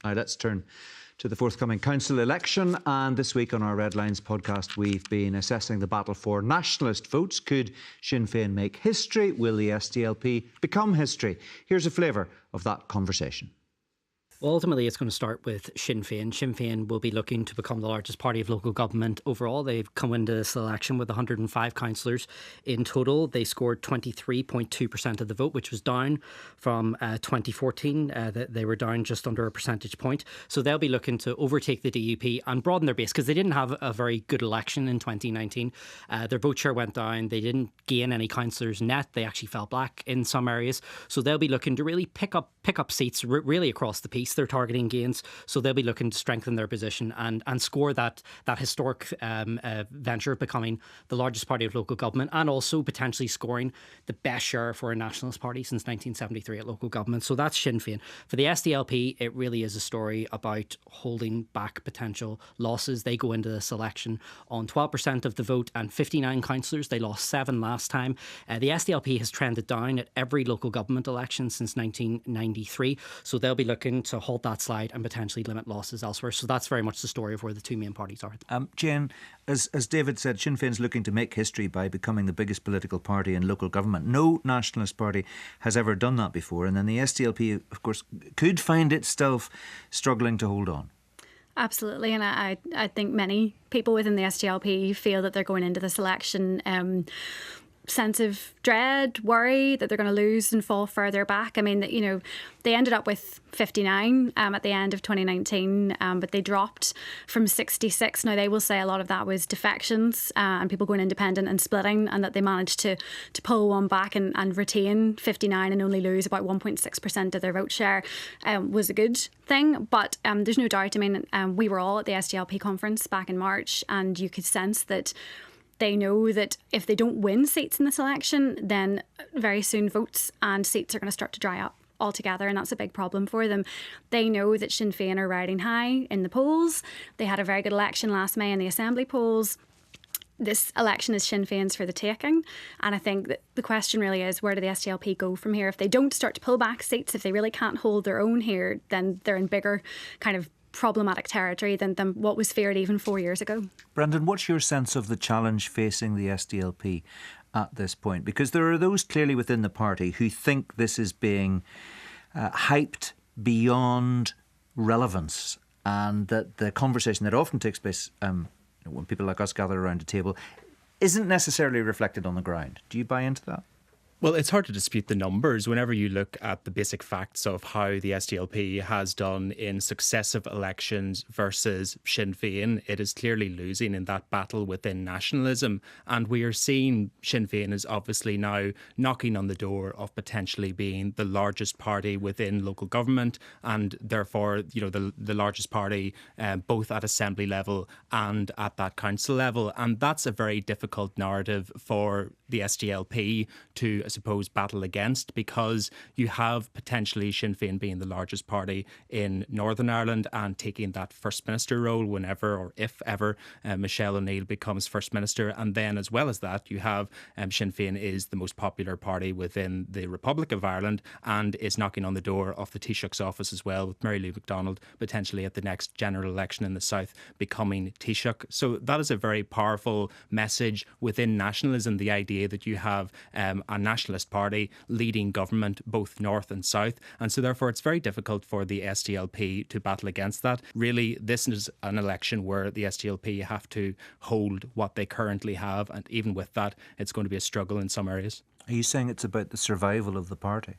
Now let's turn to the forthcoming council election, and this week on our Red Lines podcast we've been assessing the battle for nationalist votes. Could Sinn Féin make history? Will the SDLP become history? Here's a flavour of that conversation. Well, ultimately, it's going to start with Sinn Féin. Sinn Féin will be looking to become the largest party of local government overall. They've come into this election with 105 councillors in total. They scored 23.2% of the vote, which was down from 2014. They were down just under a percentage point. So they'll be looking to overtake the DUP and broaden their base because they didn't have a very good election in 2019. Their vote share went down. They didn't gain any councillors net. They actually fell back in some areas. So they'll be looking to really pick up seats really across the piece. They're targeting gains, so they'll be looking to strengthen their position and score that historic venture of becoming the largest party of local government, and also potentially scoring the best share for a nationalist party since 1973 at local government. So that's Sinn Féin. For the SDLP, it really is a story about holding back potential losses. They go into this election on 12% of the vote and 59 councillors. They lost 7 last time. The SDLP has trended down at every local government election since 1993, so they'll be looking to halt that slide and potentially limit losses elsewhere. So that's very much the story of where the two main parties are. Jane, as David said, Sinn Féin's looking to make history by becoming the biggest political party in local government. No nationalist party has ever done that before, and then the SDLP, of course, could find itself struggling to hold on. Absolutely, and I think many people within the SDLP feel that they're going into this election sense of dread, worry that they're going to lose and fall further back. I mean, they ended up with 59 at the end of 2019, but they dropped from 66. Now, they will say a lot of that was defections and people going independent and splitting, and that they managed to pull one back and retain 59 and only lose about 1.6% of their vote share was a good thing. But there's no doubt, we were all at the SDLP conference back in March, and you could sense that they know that if they don't win seats in this election, then very soon votes and seats are going to start to dry up altogether, and that's a big problem for them. They know that Sinn Féin are riding high in the polls. They had a very good election last May in the Assembly polls. This election is Sinn Féin's for the taking, and I think that the question really is, where do the SDLP go from here? If they don't start to pull back seats, if they really can't hold their own here, then they're in bigger kind of problematic territory than what was feared even 4 years ago. Brendan, what's your sense of the challenge facing the SDLP at this point? Because there are those clearly within the party who think this is being hyped beyond relevance, and that the conversation that often takes place when people like us gather around a table isn't necessarily reflected on the ground. Do you buy into that? Well, it's hard to dispute the numbers whenever you look at the basic facts of how the SDLP has done in successive elections versus Sinn Féin. It is clearly losing in that battle within nationalism. And we are seeing Sinn Féin is obviously now knocking on the door of potentially being the largest party within local government, and therefore, the largest party both at assembly level and at that council level. And that's a very difficult narrative for the SDLP to, I suppose, battle against, because you have potentially Sinn Féin being the largest party in Northern Ireland and taking that First Minister role whenever or if ever Michelle O'Neill becomes First Minister. And then as well as that, you have Sinn Féin is the most popular party within the Republic of Ireland and is knocking on the door of the Taoiseach's office as well, with Mary Lou McDonald potentially at the next general election in the South becoming Taoiseach. So that is a very powerful message within nationalism, the idea that you have a nationalist party leading government both north and south, and so therefore it's very difficult for the SDLP to battle against that. Really, this is an election where the SDLP have to hold what they currently have, and even with that, it's going to be a struggle in some areas. Are you saying it's about the survival of the party?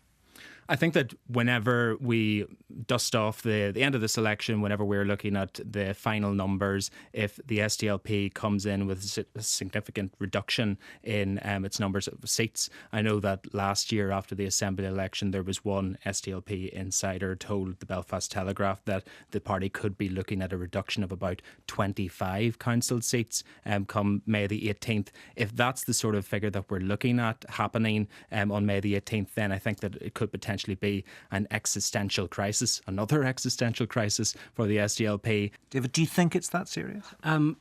I think that whenever we dust off the end of this election, whenever we're looking at the final numbers, if the SDLP comes in with a significant reduction in its numbers of seats, I know that last year after the Assembly election, there was one SDLP insider told the Belfast Telegraph that the party could be looking at a reduction of about 25 council seats come May the 18th. If that's the sort of figure that we're looking at happening on May the 18th, then I think that it could potentially potentially be an existential crisis, another existential crisis for the SDLP. David, do you think it's that serious?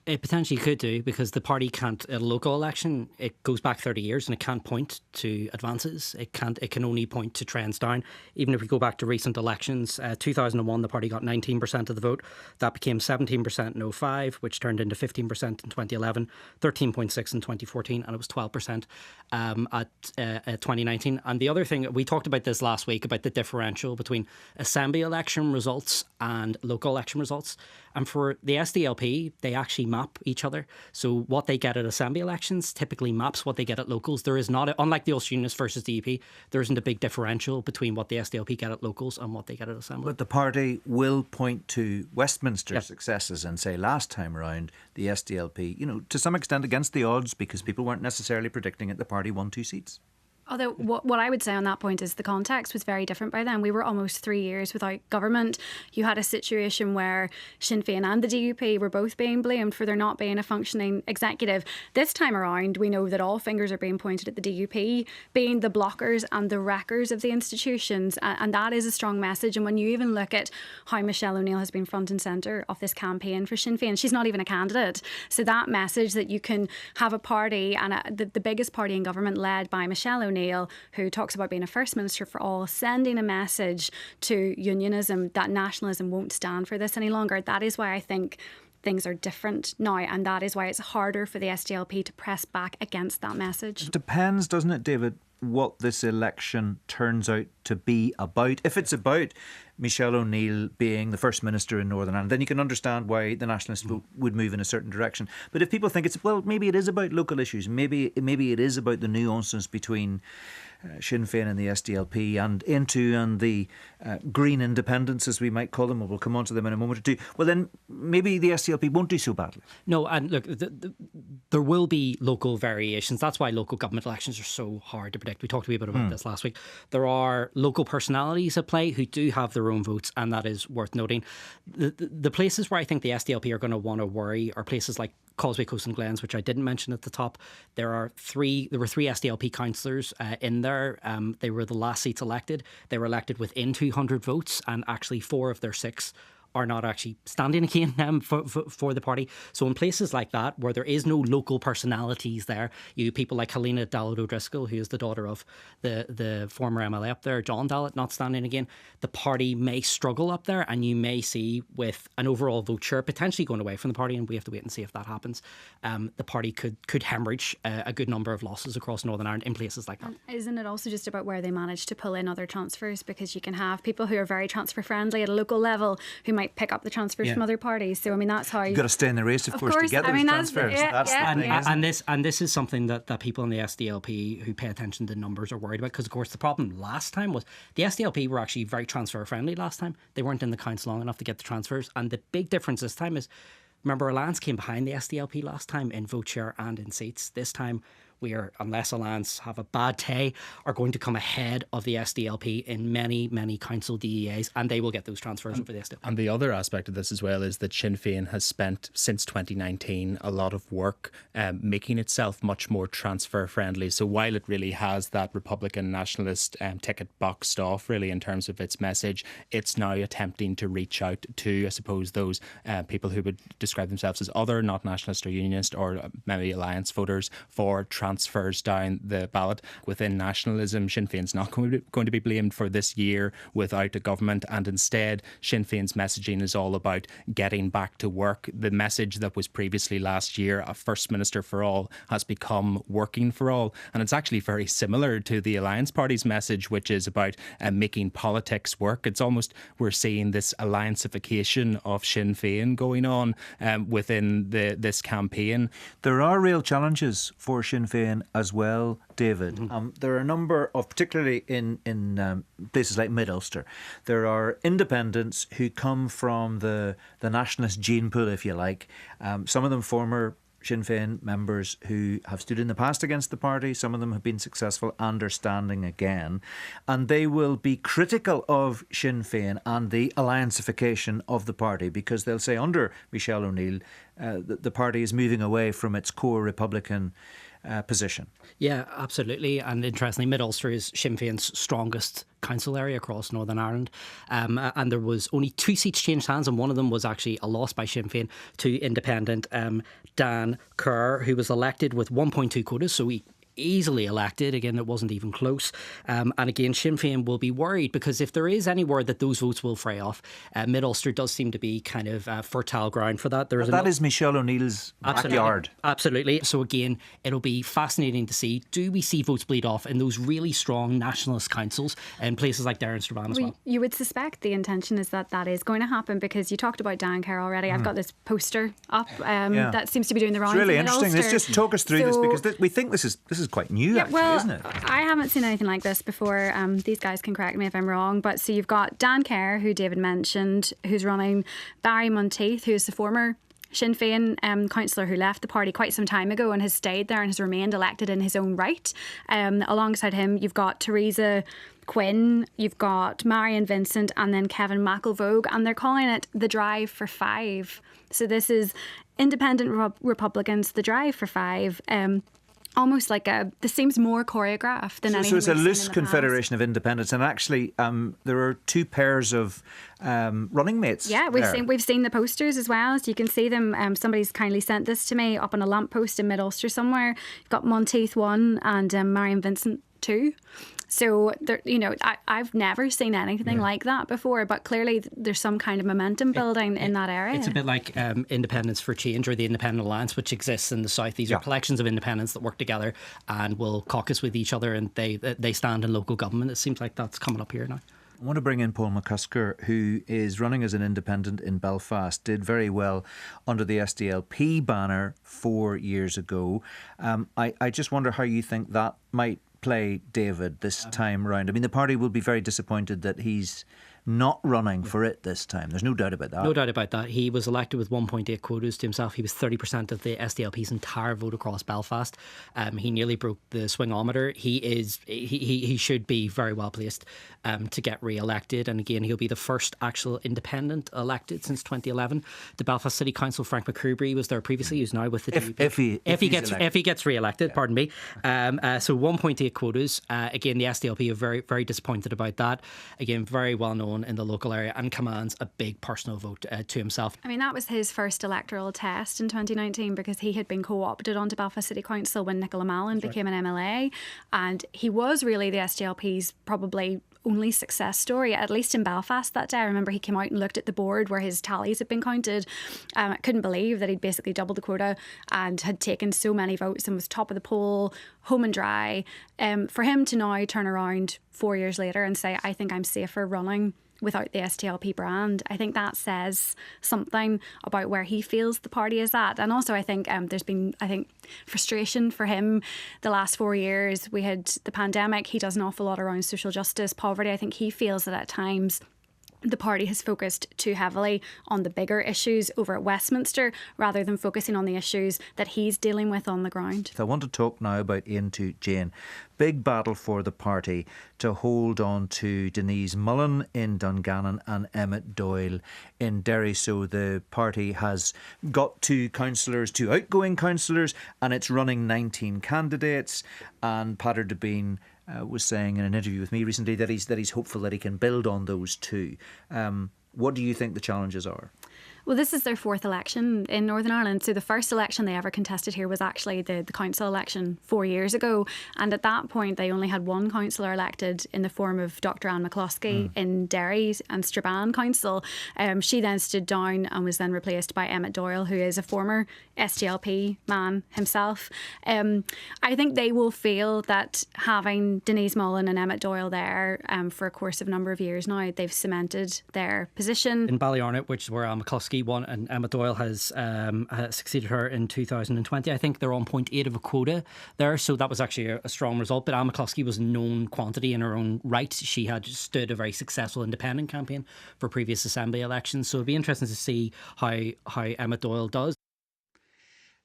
It potentially could do, because the party can't, at a local election, it goes back 30 years and it can't point to advances. It can only point to trends down. Even if we go back to recent elections, 2001, the party got 19% of the vote. That became 17% in 05, which turned into 15% in 2011, 13.6% in 2014, and it was 12% at 2019. And the other thing, we talked about this last week, about the differential between assembly election results and local election results. And for the SDLP, they actually map each other. So what they get at assembly elections typically maps what they get at locals. There is not, unlike the Ulster Unionists versus DUP, there isn't a big differential between what the SDLP get at locals and what they get at assembly. But the party will point to Westminster successes and say last time round the SDLP, to some extent against the odds, because people weren't necessarily predicting it, the party won 2 seats. Although what I would say on that point is the context was very different by then. We were almost 3 years without government. You had a situation where Sinn Fein and the DUP were both being blamed for there not being a functioning executive. This time around, we know that all fingers are being pointed at the DUP, being the blockers and the wreckers of the institutions. And that is a strong message. And when you even look at how Michelle O'Neill has been front and centre of this campaign for Sinn Fein, she's not even a candidate. So that message that you can have a party, and the biggest party in government led by Michelle O'Neill, who talks about being a First Minister for all, sending a message to unionism that nationalism won't stand for this any longer. That is why I think things are different now, and that is why it's harder for the SDLP to press back against that message. It depends, doesn't it, David, what this election turns out to be about. If it's about Michelle O'Neill being the First Minister in Northern Ireland, then you can understand why the Nationalists would move in a certain direction. But if people think maybe it is about local issues, maybe it is about the nuances between Sinn Fein and the SDLP and the green independents, as we might call them, and we'll come on to them in a moment or two, well then maybe the SDLP won't do so badly. No, and look, there will be local variations. That's why local government elections are so hard to predict. We talked a wee bit about this last week. There are local personalities at play who do have their own votes, and that is worth noting. The places where I think the SDLP are going to want to worry are places like Causeway Coast and Glens, which I didn't mention at the top. There were three SDLP councillors in there. They were the last seats elected. They were elected within 200 votes, and actually 4 of their 6 are not actually standing again for the party. So in places like that, where there is no local personalities there, you people like Helena Dallot O'Driscoll, who is the daughter of the former MLA up there, John Dallot, not standing again, the party may struggle up there, and you may see, with an overall vote share potentially going away from the party, and we have to wait and see if that happens, the party could hemorrhage a good number of losses across Northern Ireland in places like that. And isn't it also just about where they manage to pull in other transfers? Because you can have people who are very transfer friendly at a local level who might pick up the transfers from other parties. So I mean, that's how you've got to stay in the race, of course, to get those transfers. That's the thing, and this is something that people in the SDLP who pay attention to numbers are worried about, because of course the problem last time was the SDLP were actually very transfer friendly last time. They weren't in the council long enough to get the transfers, and the big difference this time is, remember, Alliance came behind the SDLP last time in vote share and in seats. This time we are, unless Alliance have a bad day, are going to come ahead of the SDLP in many, many council DEAs, and they will get those transfers over the SDLP. And the other aspect of this as well is that Sinn Fein has spent, since 2019, a lot of work making itself much more transfer friendly. So while it really has that Republican nationalist ticket boxed off really in terms of its message, it's now attempting to reach out to, I suppose, those people who would describe themselves as other, not nationalist or unionist, or maybe Alliance voters, for transfers down the ballot. Within nationalism, Sinn Féin's not going to be blamed for this year without a government, and instead Sinn Féin's messaging is all about getting back to work. The message that was previously last year, a First Minister for all, has become working for all, and it's actually very similar to the Alliance Party's message, which is about making politics work. It's almost, we're seeing this allianceification of Sinn Féin going on within this campaign. There are real challenges for Sinn Féin as well, David. There are a number of, particularly in places like Mid-Ulster, there are independents who come from the nationalist gene pool, if you like. Some of them former Sinn Féin members who have stood in the past against the party. Some of them have been successful and are standing again. And they will be critical of Sinn Féin and the allianceification of the party, because they'll say under Michelle O'Neill, the party is moving away from its core Republican position. Yeah, absolutely. And interestingly, Mid-Ulster is Sinn Féin's strongest council area across Northern Ireland. And there was only 2 seats changed hands, and one of them was actually a loss by Sinn Féin to independent Dan Kerr, who was elected with 1.2 quotas, so he easily elected. Again, it wasn't even close. And again, Sinn Féin will be worried, because if there is any word that those votes will fray off, Mid-Ulster does seem to be kind of fertile ground for that. That is Michelle O'Neill's backyard. Absolutely. So again, it'll be fascinating to see, do we see votes bleed off in those really strong nationalist councils in places like Derry and Strabane as well? You would suspect the intention is that is going to happen, because you talked about Dan Kerr already. I've got this poster up that seems to be doing the rounds. It's really interesting. Let's just talk us through this, because we think this is quite new, isn't it? I haven't seen anything like this before. These guys can correct me if I'm wrong. But so you've got Dan Kerr, who David mentioned, who's running, Barry Monteith, who's the former Sinn Féin councillor who left the party quite some time ago and has stayed there and has remained elected in his own right. Alongside him, you've got Theresa Quinn, you've got Marion Vincent, and then Kevin McElvogue, and they're calling it the Drive for Five. So this is independent Republicans, the Drive for Five. Almost like this seems more choreographed than anything. So it's a loose confederation of independents, and actually there are 2 pairs of running mates. Yeah, we've seen the posters as well, so you can see them. Somebody's kindly sent this to me up on a lamppost in Mid-Ulster somewhere. You've got Monteith 1 and Marion Vincent 2. So, I've never seen anything like that before, but clearly there's some kind of momentum building in that area. It's a bit like Independence for Change or the Independent Alliance, which exists in the South. These are collections of independents that work together and will caucus with each other, and they stand in local government. It seems like that's coming up here now. I want to bring in Paul McCusker, who is running as an independent in Belfast, did very well under the SDLP banner 4 years ago. I just wonder how you think that might play, David, this time round. I mean, the party will be very disappointed that he's not running for it this time. There's no doubt about that. No doubt about that. He was elected with 1.8 quotas to himself. He was 30% of the SDLP's entire vote across Belfast. He nearly broke the swingometer. He should be very well placed to get re-elected. And again, he'll be the first actual independent elected since 2011. The Belfast City Council, Frank McCreebury, was there previously. He's now with the DUP. If he gets re-elected, pardon me. So 1.8 quotas. Again, the SDLP are very, very disappointed about that. Again, very well known in the local area and commands a big personal vote to himself. I mean, that was his first electoral test in 2019, because he had been co-opted onto Belfast City Council when Nicola Mallon became an MLA, and he was really the SDLP's probably only success story, at least in Belfast that day. I remember he came out and looked at the board where his tallies had been counted. I couldn't believe that he'd basically doubled the quota and had taken so many votes and was top of the poll, home and dry. For him to now turn around 4 years later and say, I think I'm safer running without the SDLP brand, I think that says something about where he feels the party is at. And also I think there's been, frustration for him the last 4 years. We had the pandemic. He does an awful lot around social justice, poverty. I think he feels that at times the party has focused too heavily on the bigger issues over at Westminster rather than focusing on the issues that he's dealing with on the ground. I want to talk now about Ian to Jane. Big battle for the party to hold on to Denise Mullen in Dungannon and Emmett Doyle in Derry. So the party has got 2 outgoing councillors, and it's running 19 candidates. And Pater Devine was saying in an interview with me recently that he's hopeful that he can build on those 2. What do you think the challenges are? Well, this is their 4th election in Northern Ireland. So the first election they ever contested here was actually the council election 4 years ago. And at that point, they only had 1 councillor elected in the form of Dr. Anne McCloskey in Derry and Strabane Council. She then stood down and was then replaced by Emmett Doyle, who is a former SDLP man himself. I think they will feel that having Denise Mullen and Emmett Doyle there for a course of a number of years now, they've cemented their position. In Ballyarnett, which is where Anne McCloskey won, and Emmett Doyle has succeeded her in 2020. I think they're on 0.8 of a quota there, so that was actually a strong result. But Anne McCloskey was a known quantity in her own right. She had stood a very successful independent campaign for previous Assembly elections, so it'd be interesting to see how Emmett Doyle does.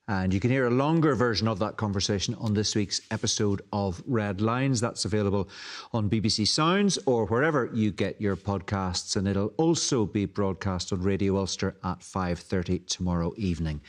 And you can hear a longer version of that conversation on this week's episode of Red Lines. That's available on BBC Sounds or wherever you get your podcasts. And it'll also be broadcast on Radio Ulster at 5:30 tomorrow evening.